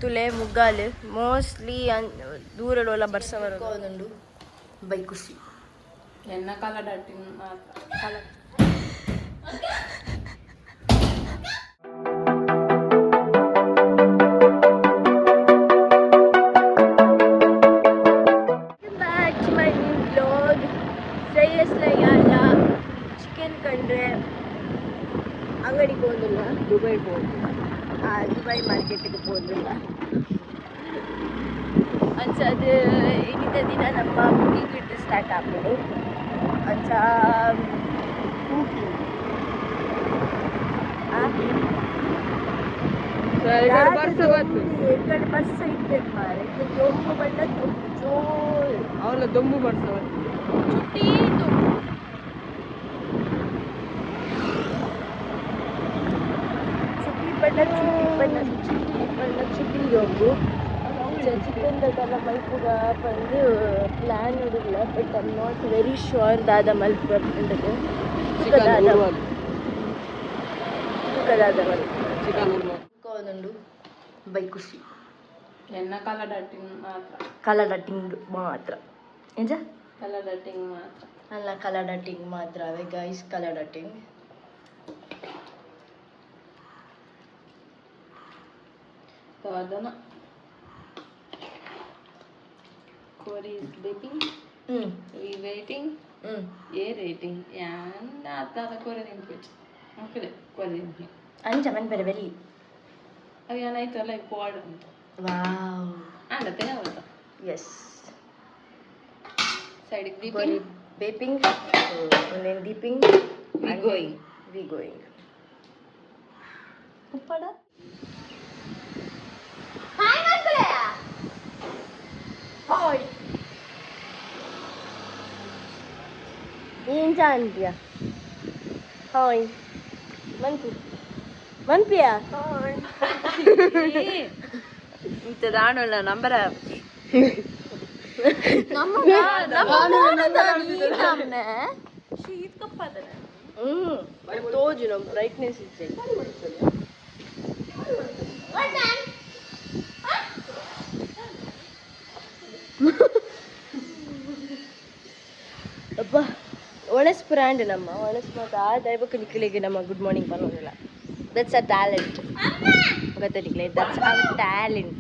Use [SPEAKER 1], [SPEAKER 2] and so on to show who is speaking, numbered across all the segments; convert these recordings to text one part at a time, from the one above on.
[SPEAKER 1] ತುಲೆ ಮುಗ್ಗಾಲು ಮೋಸ್ಟ್ಲಿ ದೂರಡೋಲ ಬರ್ಸವರು ಬೈ ಖುಷಿ
[SPEAKER 2] ಎನ್ನ ಕಾಲ ಡಾಟಿಂಗ್ ಮಾತ್ರ
[SPEAKER 1] ಚಿಕನ್ ಕಂಡ್ರೆ ಅಂಗಡಿಗೆ ಹೋದಿಲ್ಲ ದುಬೈಗೆ ಹೋದಿಲ್ಲ ದುಬೈ ಮಾರ್ಕೆಟಿಗೆ ಹೋದಿಲ್ಲ ಅನ್ಸದು ಇನ್ನಿದ್ದ ದಿನ ನಮ್ಮ ಕುಕಿಂಗ್ ಇಟ್ಟು ಸ್ಟಾರ್ಟ್ ಆಗ್ಬೋದು ಅಂಚ ಬರ್ಸ ಇದ್ದೇನೆ ಮಾರೆ ದೊಂಬು ಬಣ್ಣ ಜೋರು
[SPEAKER 2] ಅವಳ ದೊಂಬು ಬರ್ಸ
[SPEAKER 1] ಚುಟ್ಟಿ ಚುಟ್ಟಿ ದೊಂಬು ಚಿಕನ್ ದಲ್ಲ ಮಲ್ಪುಗ ಬಂದು ಪ್ಲ್ಯಾನ್ ಇಡಿಲ್ಲ but I not very sure ದಾದ ಮಲ್ಪ ಬಂದದ್ದು ತೂಕದಾದ ಮಲ್ಪ ಒಂದುಂಡು ಬೈ ಖುಷಿ
[SPEAKER 2] ಎನ್ನ ಕಾಲ ಡಾಟಿಂಗ್ ಮಾತ್ರ
[SPEAKER 1] ಕಲರ್ ಡಟ್ಟಿಂಗ್ ಮಾತ್ರ ಎಂಜ
[SPEAKER 2] ಕಲರ್ ಡಾಟಿಂಗ್ ಮಾತ್ರ
[SPEAKER 1] ಅಲ್ಲ ಕಲರ್ ಡಟ್ಟಿಂಗ್ ಮಾತ್ರ ಅವೇ ಗೈಸ್ ಕಲರ್ ಡಟ್ಟಿಂಗ್
[SPEAKER 2] ಅದನ್ನ Corey is sleeping. We waiting. A rating. And आता Corey input. Okay, Corey input.
[SPEAKER 1] अंचा मन पर वेली.
[SPEAKER 2] अभी आना ही तो like important.
[SPEAKER 1] Wow.
[SPEAKER 2] And ते ना बोलता.
[SPEAKER 1] Yes.
[SPEAKER 2] Side deeping.
[SPEAKER 1] Corey vaping. And then deeping.
[SPEAKER 2] We going.
[SPEAKER 1] We going. Uppada. Hi Mangalaya. Hi. ಏನ್ ಜಾನ್ಪಿಯಾ ಹಾಯ್ ಮನ್ಪಿಯಾ
[SPEAKER 2] ಇಂತ ದಾಣಲ್ಲ ನಂಬರ ಶೀತ ಕಪ್ಪದ
[SPEAKER 1] ತೋಜು ನಮ್ಮ ಬ್ರೈಟ್ನೆಸ್ ಇচ্ছে ಅಪ್ಪ ಒಣಸ್ ಬ್ರ್ಯಾಂಡ್ ನಮ್ಮ ಒಣಸ್ ಮತ್ತು ಆ ದೈವಕ್ಕೆ ನಿಖಿಲಿಗೆ ನಮ್ಮ ಗುಡ್ ಮಾರ್ನಿಂಗ್ ಬರೋದಿಲ್ಲ ದಟ್ಸ್ ಅ ಟ್ಯಾಲೆಂಟ್ ಗೊತ್ತಾ ನಿಖಿಲೆ that's our talent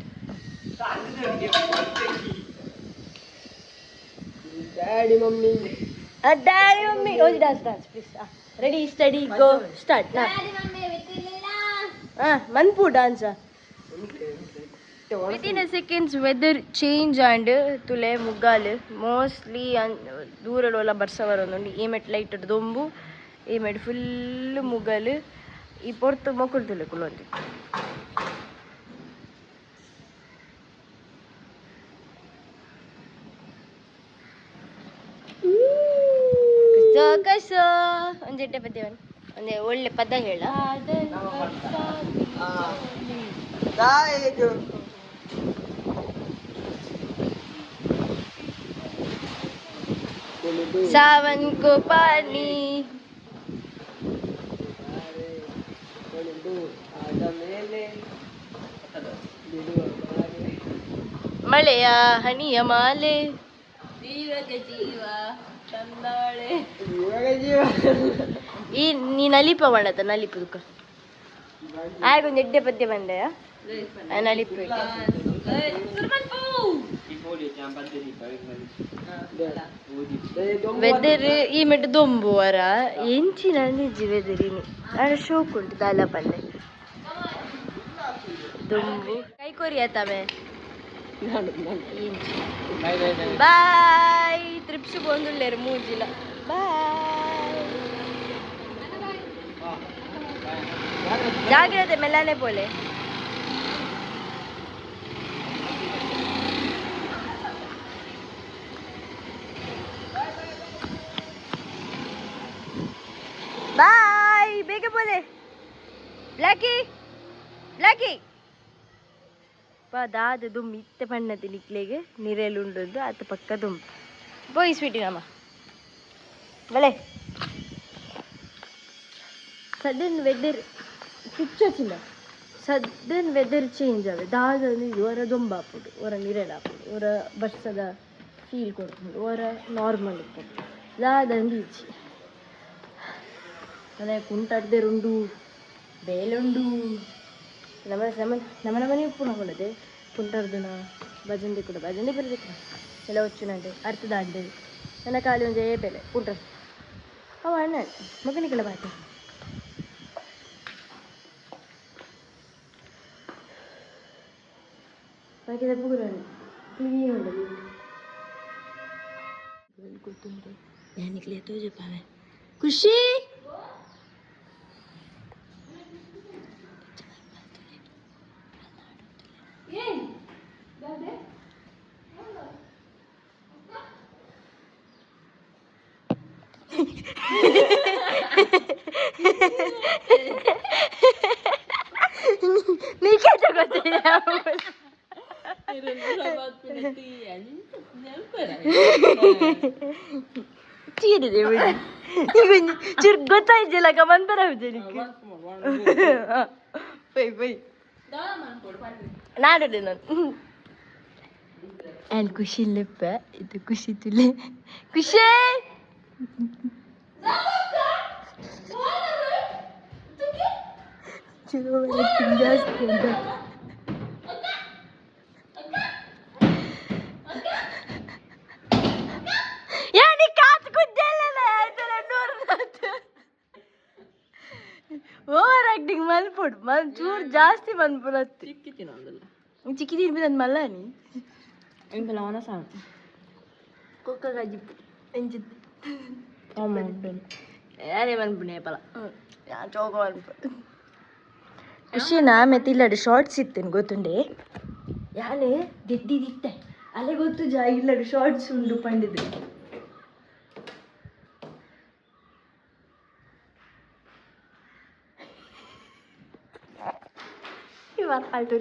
[SPEAKER 1] daddy mummy ಓದಿ dance please ready study go start ಮನ್ಪು dance within a seconds weather change and ತುಲೆ ಮುಗ್ಗಾಲು ಮೋಸ್ಟ್ಲಿ ದೂರಡೋಲ ಬರ್ಸವರು ಒಂದುಂಡು ಈ ಮೆಟ್ ಲೈಟ್ ದೊಂಬು ಈ ಮೆಟ್ ಫುಲ್ ಮುಗ್ಗಲು ಈ ಪೊರ್ತು ಮೊಕ್ಕಳು ತುಲೆ ಕುಲೊಂದು ಕಸ ಒಂದೆಟ್ಟೆ ಪದ್ಯವನ್ ಒಂದೇ ಒಳ್ಳೆ ಪದ ಹೇಳ सावन को पानी ಮಳೆಯ ಹನಿಯ ಮಾಲೆ
[SPEAKER 2] ಜೀವಗೆ ಜೀವ ತಂದಾಳೆ
[SPEAKER 1] ಈ ನೀ ನಲಿಪ ಮಾಡತ್ತ ನಲಿಪು ದುಃಖ ಆಗೊಂದು ಎಡ್ಡೆ ಪದ್ಯ ಬಂದೆಯ ನಲಿಪು ವೆದರ್ ಈ ಮೆಟ್ಟು ದೊಂಬುವರ ಎಂಚಿನ ನಿಜ ವೆದರಿನಿ ಅದ್ರ ಶೋಕ್ ಉಂಟು ದಾಲ ಪಲ್ಲೆ ದೊಂಬು ಕೈ ಕೊರಿಯತ್ತವೆ ಬಾಯ್ ತ್ರಿಪ್ಸು ಬಂದುಳ್ಳೇರು ಮೂಜಿಲ ಬಾಯ್ ಜಾಗ್ರತೆ ಮೆಲ್ಲನೆ ಪೋಲೆ ಬಾಯ್ ಬೇಗ ಬೋಲೆ ಬ್ಲ್ಯಾಕಿ ಬ್ಲ್ಯಾಕಿ ದಾದ ದುಮ್ ಇತ್ತೆ ಬಣ್ಣದ ನಿಕ್ಲೆಗೆ ನಿರೆಲುಂಡದ್ದು ಅತ್ತ ಪಕ್ಕ ದುಂಬು ಬೋಯ್ ಸ್ವೀಟಿ ನಮ್ಮ ಬಳೆ ಸಡನ್ ವೆದರ್ ಕಿಚ್ಚ ಚಿನ್ನ ಸಡನ್ ವೆದರ್ ಚೇಂಜ್ ಆವೆ ದಾದಂದು ಹೊರ ದೊಂಬಾಪುಡು ಹೊರ ನೀರೆಡಾಪುಡು ಹೊರ ಬರ್ಸದ ಫೀಲ್ ಕೊಡ್ಕೊಂಡು ಹೊರ ನಾರ್ಮಲ್ ಇಪ್ಪುಡು ದಾದಂದು ಈಚಿ ಮನೆ ಕುಂಟಾಡ್ದೆ ಉಂಡು ಬೇಲುಂಡು ನಮ್ಮ ಮನೆ ಉಪ್ಪು ಹಾಕೊಳ್ಳದೆ ಕುಂಟಾಡ್ದನ ಭಜಂಡಿ ಕೂಡ ಭಜಂಡಿ ಬರಬೇಕು ಎಲ್ಲ ಹೊಚ್ಚುನಂಡೆ ಅರ್ಥದಾಡ್ದೆ ನನ್ನ ಕಾಲಿ ಒಂದೇ ಬೆಲೆ ಕುಂಟಾಡ್ ಅವ ಅಣ್ಣ ಮಗನಿಗೆಲ್ಲ ಬಾಯ್ತು ಬಾಕಿದ ಪೂರನ್ನು ಕ್ಲೀನ್ ಉಂಟು ಗೊತ್ತುಂಟು ಯಾನಿಕ್ಲೆ ತೋಜಪ್ಪಾವೆ ಖುಷಿ నీకే చీరిదే ಗೊತ್ತಾಯ್ತಿಲ್ಲ ಕಮಂತರ ಪೈ ಪೈ ನಾಡಿದೆ ನಾನು ಆ್ಯಂಡ್ ಖುಷಿ ಲೆಪ್ಪ ಇದು ಖುಷಿ ತುಲೆ ಖುಷಿ ಜಾಸ್ತಿ ಅಂತ ಓವರ್ ಆಕ್ಟಿಂಗ್ ಮಲ್ಪುಡು ಚೂರು ಜಾಸ್ತಿ ಮನ್ಪುರತ್ತು ಚಿಕ್ಕಿ ತಿನ್ಬಿದ ಮಲ್ಲಾನಿ ಎಂಕಲ್ಲ ಅವನ ಸಾಣ ಕುಕ್ಕ ಗಜಿಪ್ಪು ಎಂಚಿತ್ತು ಯಾರೇ ಮನ್ಪುಣೆ ಪಲ ಚೋಕ ಮನ್ಪು ಖುಷಿನ ಮೆತ್ತಿಲ್ಲಡು ಶಾರ್ಟ್ಸ್ ಇತ್ತೇನು ಗೊತ್ತುಂಡೆ ಯಾನೆ ದಿತ್ತೆ ಅಲ್ಲೇ ಗೊತ್ತು ಇಲ್ಲಡು ಶಾರ್ಟ್ಸ್ ಉಂಡು ಪಂಡಿದ್ದು ಆಯ್ತು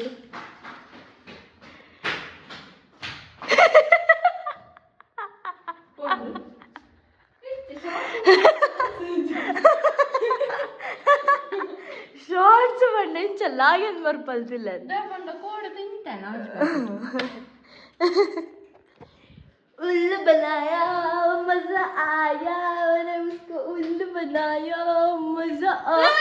[SPEAKER 1] ಶಾರ್ಟ್ಸ್ ಬಂಡೆ ಚಲ್ಲಾಗೇನು ಬರ್ಪಲ್ತಿಲ್ಲ उल्लू बनाया मजा आया और उसको उल्लू बनाया मजा आया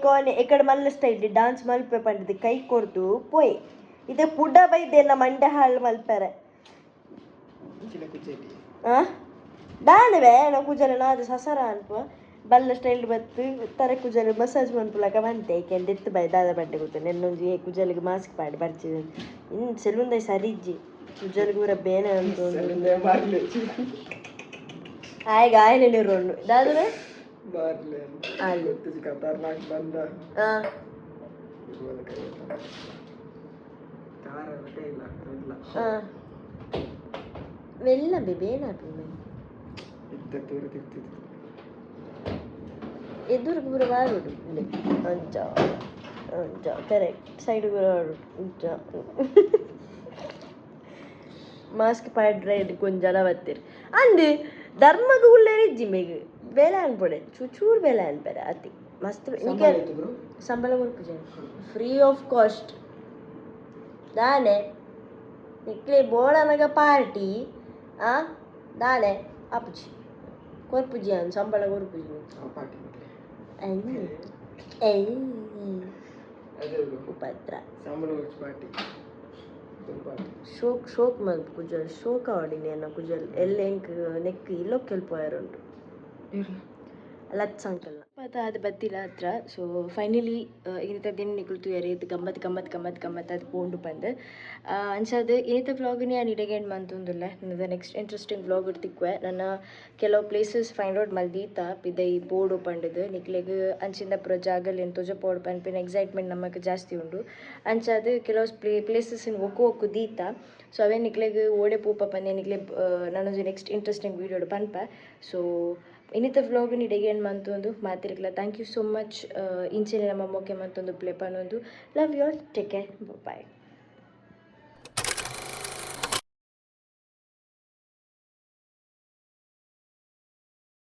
[SPEAKER 1] कौन है इकड़ मल्ल स्टैल डांस मल्पे पंडित कई कोर्तु पोई इदे पुड्ड बैदेना मंडे हाल मल्पेरे दानवे ना कुजल नाद ससर अनप बल्ल स्टैल बत्तु तरे कुजल मसाज मन्पुलक ಬಂತೆ ಕೆಂದೆತ್ತು ಬೈದಾದ ಬಟ್ಟೆ ಗೊತ್ತು ನೆನ್ನೊಂಜಿ ಕುಜಲಿಗೆ ಮಾಸ್ಕ್ ಪಾಡಿ ಬರ್ಚಿದೆ ಇನ್ ಸೆಲುಂದೈ ಸರಿಜ್ಜಿ ಕುಜಲಿಗೆ ಊರ ಬೇನೆ ಅಂತ ಆಯ್ಗ ಆಯ್ನೆ ರೋಣ್ಣು ದಾದನೆ వెళ్ళ ಬೇಬೇನ ಎದುರು ಪೂರ ಬಾಡುಡು ಅಂಚ ಅಂಚ ಕರೆಕ್ಟ್ ಸೈಡ್ ಪೂರ ಬಾಡುಡು ಅಂಚ ಮಾಸ್ಕ್ ಪಾಡ್ರೆ ಕೊಂಜಲ ಬತ್ತೀರಿ ಅಂದು ಧರ್ಮಗ ಉಳ್ಳೇರಿ ಜಿಮ್ಮೆಗೆ ಬೇಲೆ ಅನ್ಪಡೆ ಚೂರು ಬೇಲೆ ಅನ್ಪೇರೆ ಅತಿ ಮಸ್ತ್ ಸಂಬಳ ಕೊಡ್ಪು ಫ್ರೀ ಆಫ್ ಕಾಸ್ಟ್ ದಾನೆ ನಿಕ್ಲೆ ಬೋಳನಗ ಪಾರ್ಟಿ ದಾನೆ ಅಪ್ಪುಜಿ ಕೊರ್ಪುಜಿ ಅನ್ ಸಂಬಳ ಕೊರ್ಪುಜಿ ಉಪದ್ರ ಶೋಕ್ ಮಲ್ಪು ಕುಜಲ್ ಶೋಕ ಆಡಿನಿ ಅನ್ನ ಕುಜಲ್ ಎಲ್ಲೆಂಕ್ ನೆಕ್ ಇಲ್ಲೊಕ್ ಕೆಲ್ಪೋಯಾರುಂಟು ಲತ್ ಸಂಕಲ್ನ ಪತ ಅದು ಬತ್ತಿಲ್ಲ ಹತ್ರ ಸೊ ಫೈನಲಿ ಇನ್ನಿತ ದಿನ ನಿಕುಲ್ತು ಎರೇದು ಗಮ್ಮತ್ ಅದು ಪೋಂಡು ಬಂದು ಅನ್ಸದು ಇನ್ನಿತ ವ್ಲಾಗ್ನಿ ನಾನು ಇಡಗೇಂಡ್ ಮಂತೊಂದುಲ್ಲ ನನ್ನದು ನೆಕ್ಸ್ಟ್ ಇಂಟ್ರೆಸ್ಟಿಂಗ್ ವ್ಲಾಗ್ ಇಡ್ತಿಕ್ವೆ ನನ್ನ ಕೆಲವು ಪ್ಲೇಸಸ್ ಫೈಂಡ್ ಔಟ್ ಮಲ್ದೀತ ಪಿದೈ ಬೋರ್ಡು ಪಂಡದು ನಿಕ್ಲೆಗ್ ಅಂಚಿಂದ ಪುರ ಜಾಗಲ್ಲಿ ಏನು ತೋಜ ಪೋಡ್ ಪನ್ಪಿನ ಎಕ್ಸೈಟ್ಮೆಂಟ್ ನಮಗೆ ಜಾಸ್ತಿ ಉಂಡು ಅಂಚದು ಕೆಲವು ಪ್ಲೇಸಸ್ ಒಕ್ಕು ದೀತ ಸೊ ಅವೇ ನಿಕ್ಲೆಗ್ ಓಡೆ ಪೂಪ ಪನ್ನೆ ನಿಕ್ಲೆ ನಾನೊಂದು ನೆಕ್ಸ್ಟ್ ಇಂಟ್ರೆಸ್ಟಿಂಗ್ ವೀಡಿಯೋಡು ಪನ್ಪ ಸೊ ಇನ್ನಿತ ವ್ಲಾಗ್ ನಿಡೆಗೇನು ಮಂತೊಂದು ಮಾತಿರ್ಕಲ ಥ್ಯಾಂಕ್ ಯು ಸೋ ಮಚ್ ಇಂಚಿನ ನಮ್ಮ ಮೊಕ್ಕೆ ಮಂತೊಂದು ಪ್ಲೇ ಪನ್ನೊಂದು love you all take care bye